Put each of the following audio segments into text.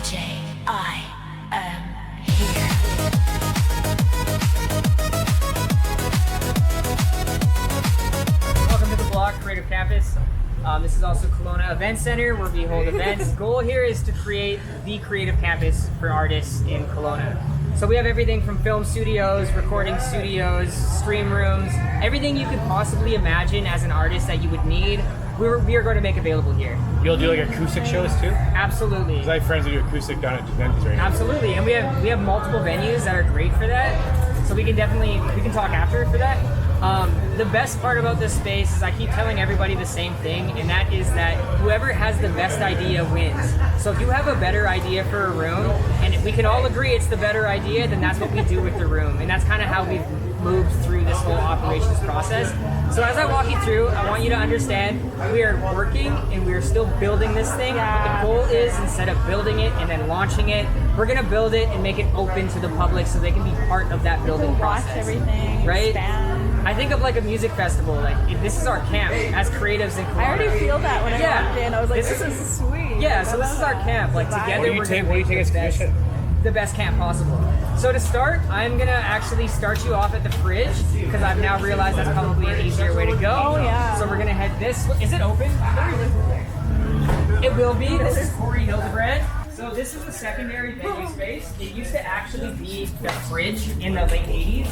DJ, I am here. Welcome to the Bloc Creative Campus. This is also Kelowna Event Centre, where we hold events. The goal here is to create the creative campus for artists in Kelowna. So we have everything from film studios, recording studios, stream rooms, everything you could possibly imagine as an artist that you would need. We are going to make available here. You'll do like acoustic shows too? Absolutely. Because I have friends who do acoustic down at Juventus right now. Absolutely, and we have multiple venues that are great for that. So we can talk after for that. The best part about this space is I keep telling everybody the same thing, and that is that whoever has the best idea wins. So if you have a better idea for a room, and we can all agree it's the better idea, then that's what we do with the room. And that's kind of how we've moved through this whole operations process. So as I walk you through, I want you to understand we are working and we are still building this thing. The goal is, instead of building it and then launching it, we're gonna build it and make it open to the public so they can be part of that building process. Watch everything, right? expand. I think of like a music festival. Like this is our camp as creatives in Kelowna. I already feel that when I walked in. I was like, this is sweet. Yeah, so this is our camp. Like together, What do you take as commission? The best camp possible. So to start, I'm gonna actually start you off at the fridge because I've now realized that's probably an easier way to go. Oh yeah. So we're gonna head this. Is it open? It will be. This is Corey Hildebrand. So this is the secondary venue space. It used to actually be the fridge in the late 80s.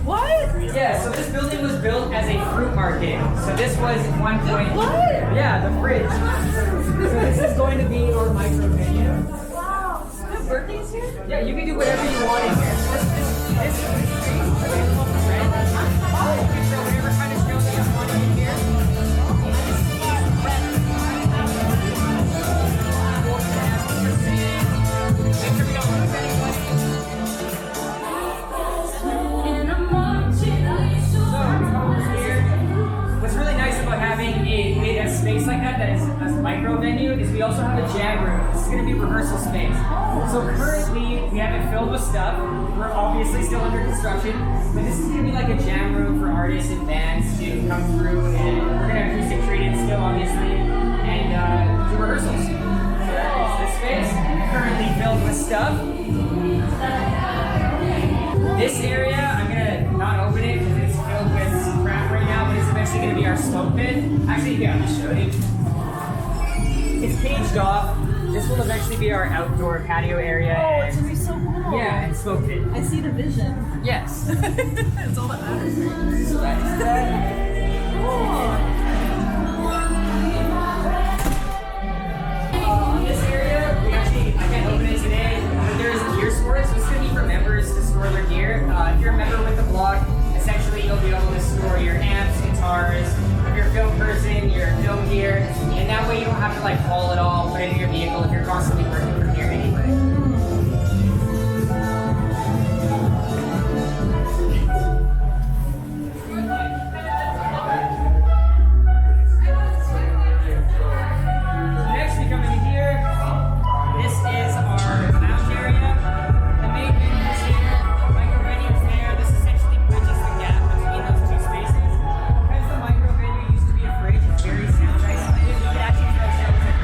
What? Yeah, so this building was built as a fruit market. So this was at one point. What? Yeah, the fridge. So this is going to be our micro venue. Wow. You have birthdays here? Yeah, you can do whatever you want in here. This space is available for rent. You can throw whatever kind of show that you want in here. What's really nice about having a space like that is a micro venue is we also have a jam room. This is going to be rehearsal space. So currently we have it filled with stuff. We're obviously still under construction, but this is going to be like a jam room for artists and bands to come through, and we're going to acoustic treat it still, obviously, and do rehearsals. So that is this space, currently filled with stuff. This area, I'm going to not open it because it's filled with crap right now, but it's eventually going to be our smoke pit. Actually, yeah, I'll show you. It's caged off. This will eventually be our outdoor patio area. Oh, it's gonna be so cool. Yeah, and smoke pit. I see the vision. Yes. It's all that matters. So that's that. This area, I can't open it today, but there is gear storage, so it's going to be for members to store their gear. If you're a member with the Bloc, essentially you'll be able to store your amps, guitars, if you're a film person, your film gear, and that way you don't have to like haul it all, put it in your vehicle if you're constantly working from here anyway. Next, we come in here. This is our lounge area. The main venue is here. The micro venue is there. This essentially bridges the gap between those two spaces. Because the micro venue used to be a fridge, it's very sound isolated. You could actually throw shows in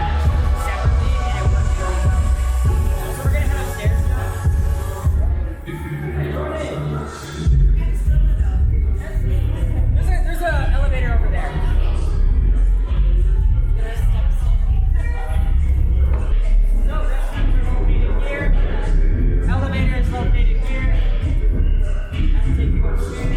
separately, and it works really well. So we're gonna head upstairs now. There's an elevator over there. No, restrooms are located here. Elevator is located here. I'll take you upstairs.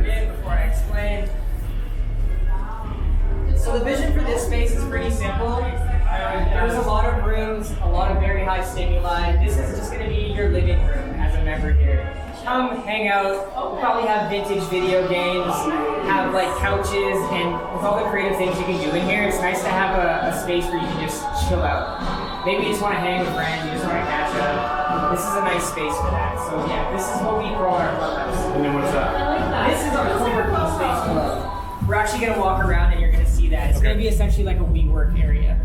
Before I explain. So the vision for this space is pretty simple. There's a lot of rooms, a lot of very high stimuli. This is just going to be your living room as a member here. Come hang out. We'll probably have vintage video games, have like couches, and with all the creative things you can do in here, it's nice to have a space where you can just chill out. Maybe you just want to hang with friends, you just want to catch up. This is a nice space for that. So yeah, this is what we call our clubhouse. And then what's that? This is our co-working space below. We're actually going to walk around and you're going to see that. It's going to be essentially like a WeWork area.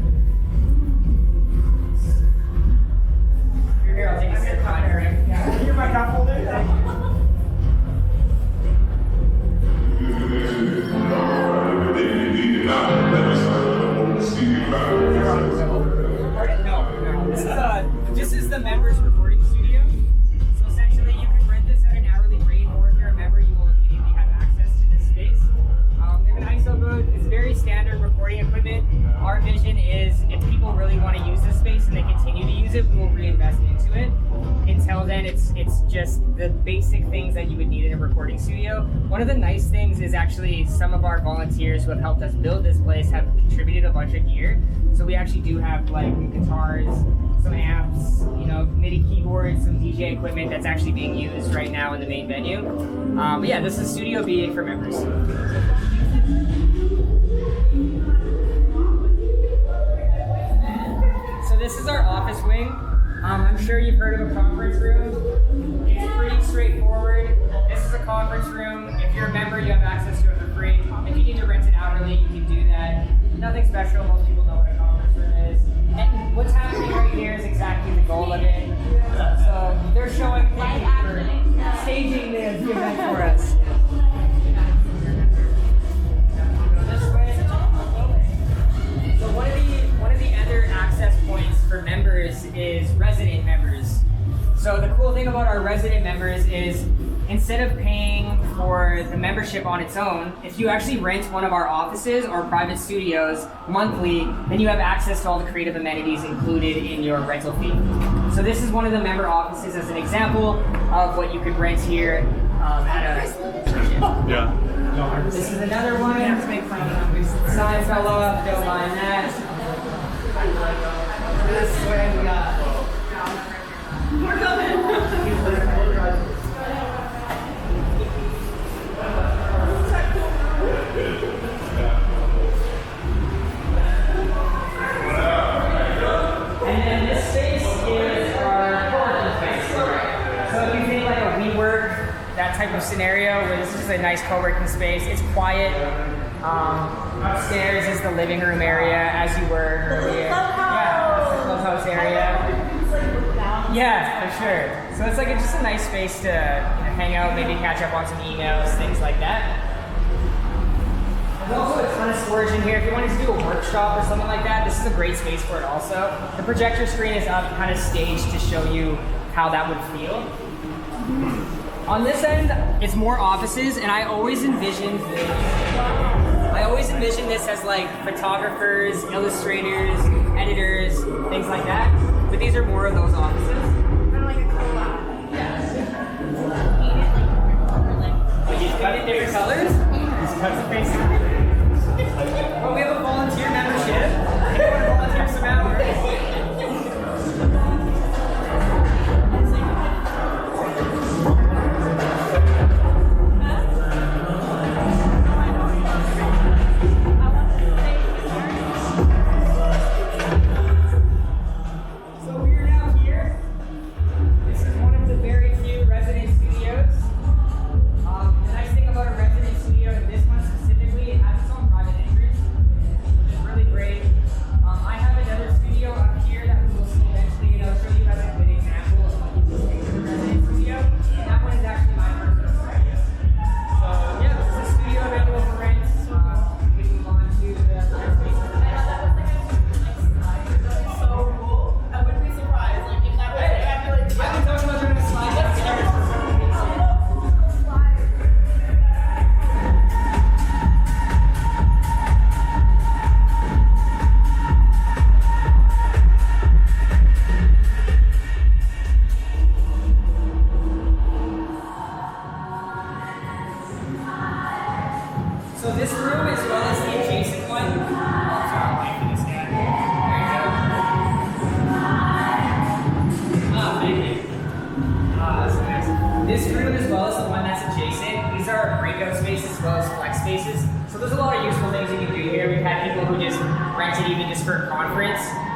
Here, I'll take a sip. You're my cup holder. the basic things that you would need in a recording studio. One of the nice things is actually some of our volunteers who have helped us build this place have contributed a bunch of gear. So we actually do have like guitars, some amps, MIDI keyboards, some DJ equipment that's actually being used right now in the main venue. But yeah, this is Studio B for members. So this is our office wing. I'm sure you've heard of a conference room. It's pretty straightforward. This is a conference room. If you're a member, you have access to it for free. If you need to rent it hourly, you can do that. Nothing special. Most people know what a conference room is. And what's happening right here is exactly the goal of it. So they're showing for staging the event for us. So one of the other access points for members is resident members. So the cool thing about our resident members is instead of paying for the membership on its own, if you actually rent one of our offices or private studios monthly, then you have access to all the creative amenities included in your rental fee. So this is one of the member offices as an example of what you could rent here at a... Yeah. This is another one. Sign fell off, don't mind that. This way we got. We're coming. And then this space is our co-working space. So if you think like a WeWork, that type of scenario where this is a nice co-working space, it's quiet. Upstairs is the living room area, as you were earlier. Yeah, that's the clubhouse area. Yeah, for sure. So it's like just a nice space to hang out, maybe catch up on some emails, things like that. There's also a ton of storage in here. If you wanted to do a workshop or something like that, this is a great space for it also. The projector screen is up, kind of staged to show you how that would feel. On this end, it's more offices, and I always envisioned this as like photographers, illustrators, editors, things like that. But these are more of those offices. Kind of like a collab. But you cut it different colors? Just cut the face. Well, we have a volunteer membership. Anyone volunteer some hours?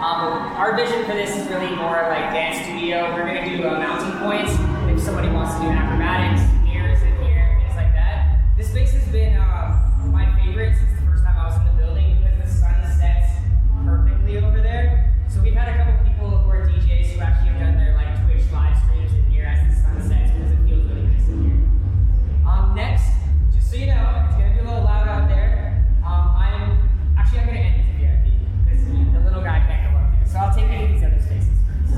Our vision for this is really more like dance studio. We're going to do mounting points if somebody wants to do acrobatics, mirrors in here, things like that. This space has been my favorite since the first time I was in the building because the sun sets perfectly over there. So we've had a couple people who are DJs who actually have done their like Twitch live streams in here as the sun sets because it feels really nice in here. Next, just so you know, it's going to be a little loud out there. I'm going to end it to VIP because the little guy can't go up there. So I'll take any of these other spaces first.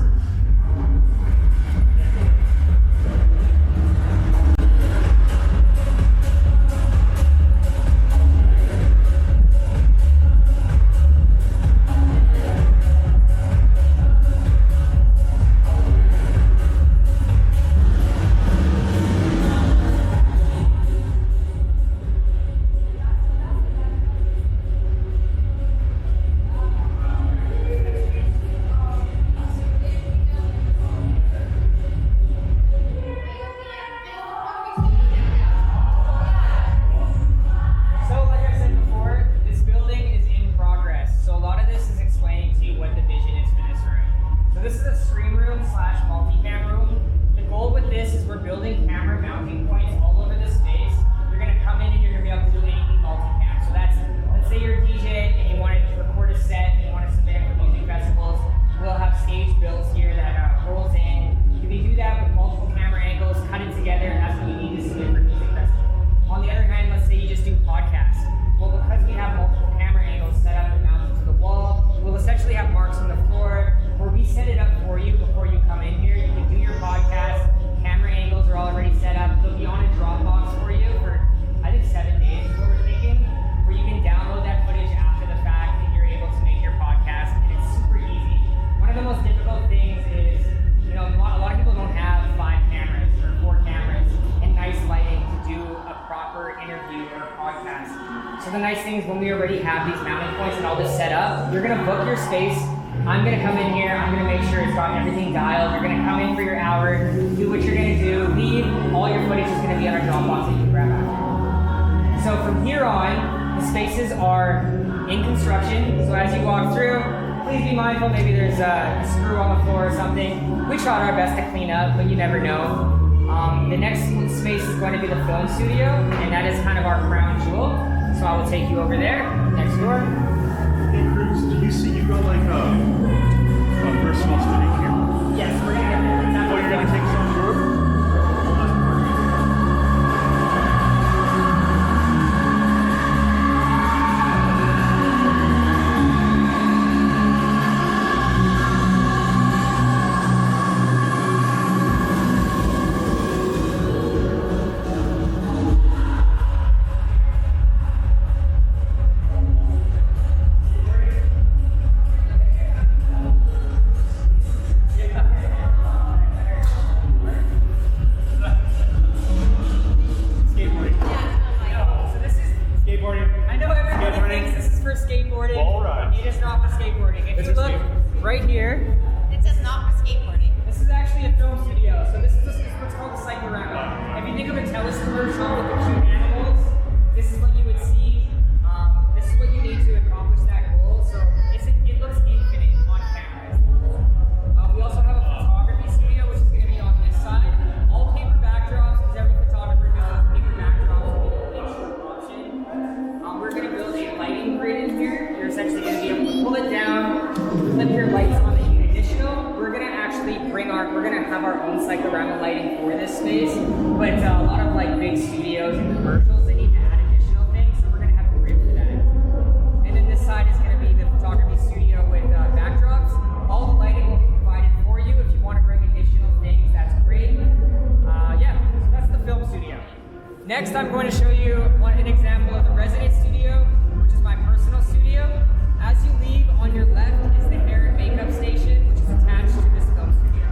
the nice thing is when we already have these mounting points and all this set up, you're gonna book your space. I'm gonna come in here, I'm gonna make sure it's got everything dialed. You're gonna come in for your hour, do what you're gonna do, leave. All your footage is gonna be on our Dropbox that you can grab after. So from here on, the spaces are in construction. So as you walk through, please be mindful, maybe there's a screw on the floor or something. We tried our best to clean up, but you never know. The next space is going to be the film studio, and that is kind of our crown jewel. So I will take you over there, next door. Hey Cruz, do you see you got like a personal studio here? Yes, we're gonna get there. Oh, you're gonna take us on tour? I know everybody thinks this is for skateboarding. Wall ride. It is not for skateboarding. If you look right here, It says not for skateboarding. this is actually a film studio. So this is what's called a cyclorama. If you think of a TELUS commercial with the cute animals, this is what you would see. This is what you need to accomplish that goal. So it looks infinite on camera. We also have a photography studio, which is going to be on this side. All paper backdrops, because every photographer knows paper backdrops will be the big option. We're going to build a lighting grid in here. You're essentially going to be able to pull it down, flip your lights on the additional. We're going to actually we're going to have our own cyclorama lighting for this space. But a lot of like big studios and commercials, they need to add additional things. So we're going to have a grid for that. And then this side is going to be the photography studio with backdrops. All the lighting will be provided for you. If you want to bring additional things, that's great. Yeah, so that's the film studio. Next, I'm going to show you an example of the resident studio, which is my personal studio. As you leave, on your left is the hair and makeup station, which is attached to this film studio.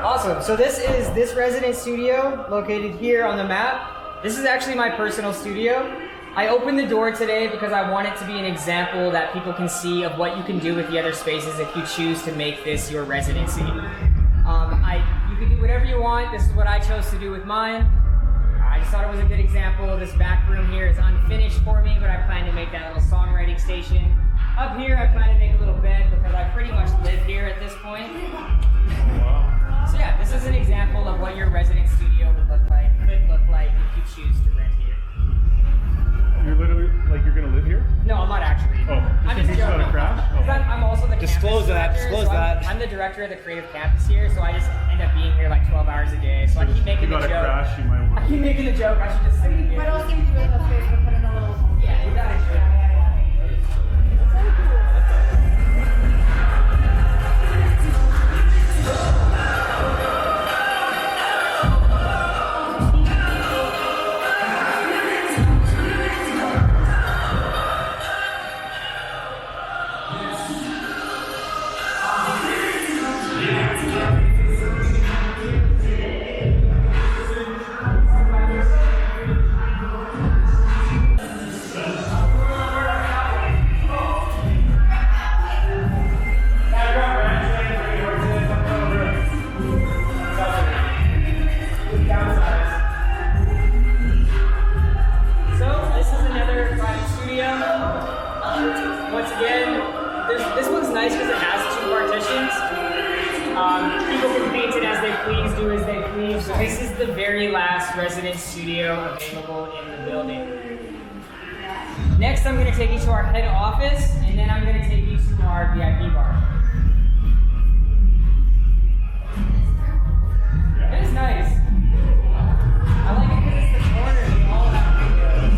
Awesome. So this is this resident studio located here on the map. This is actually my personal studio. I opened the door today because I want it to be an example that people can see of what you can do with the other spaces if you choose to make this your residency. You can do whatever you want. This is what I chose to do with mine. I just thought it was a good example. This back room here is unfinished for me, but I plan to make that little songwriting station. Up here, I plan to make a little bed because I pretty much live here at this point. So yeah, this is an example of what your resident studio could look like if you choose to rent here. You're literally, like, you're gonna live here? No, I'm not actually. Oh, I'm just you just joking. got a crash? Oh. 'Cause I'm also the Disclose campus that, director, disclose so that. I'm the director of the creative campus here, so I just end up being here like 12 hours a day. So I keep making You the got joke. a crash, you might I want keep making the joke. I should just sit here. What else can you do with the space but put in a little? Yeah, you got it. Once again, this one's nice because it has two partitions. People can paint it as they please, do as they please. This is the very last resident studio available in the building. Next, I'm going to take you to our head office, and then I'm going to take you to our VIP bar. It is nice. I like it because it's the corner and we all have windows.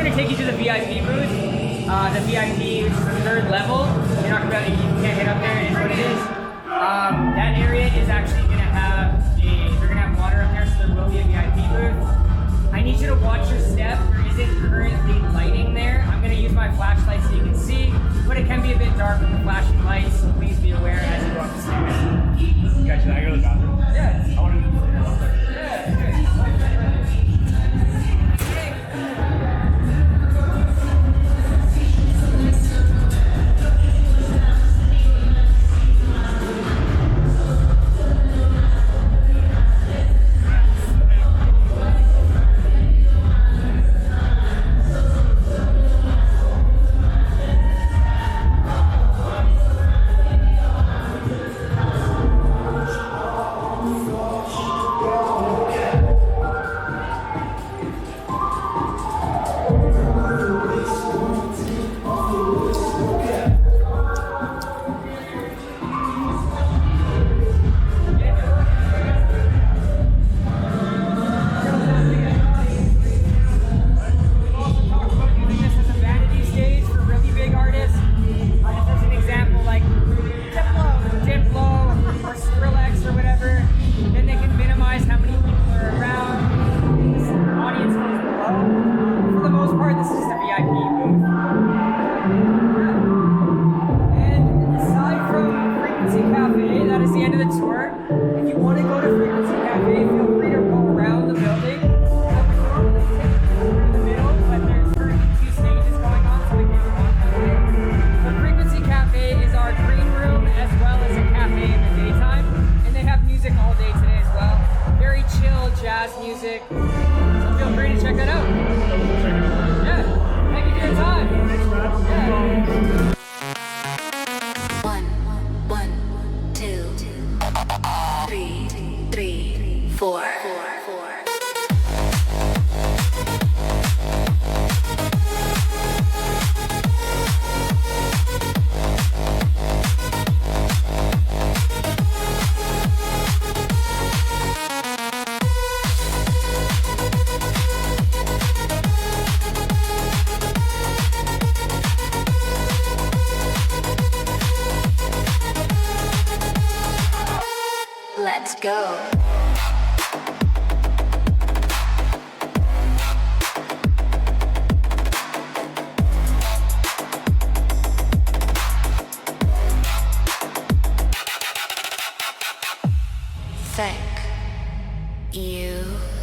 gonna take you to the VIP booth. The VIP, which is the third level. You're not gonna be able to, you can't get up there, it is what it is. That area is actually gonna have they're gonna have water up there, so there will be a VIP booth. I need you to watch your step. There isn't currently lighting there. I'm gonna use my flashlight so you can see, but it can be a bit dark with the flashing lights, so please be aware as you go up the stairs. Guys, should I go to the bathroom? Yeah. I want to go. Let's go. Thank you.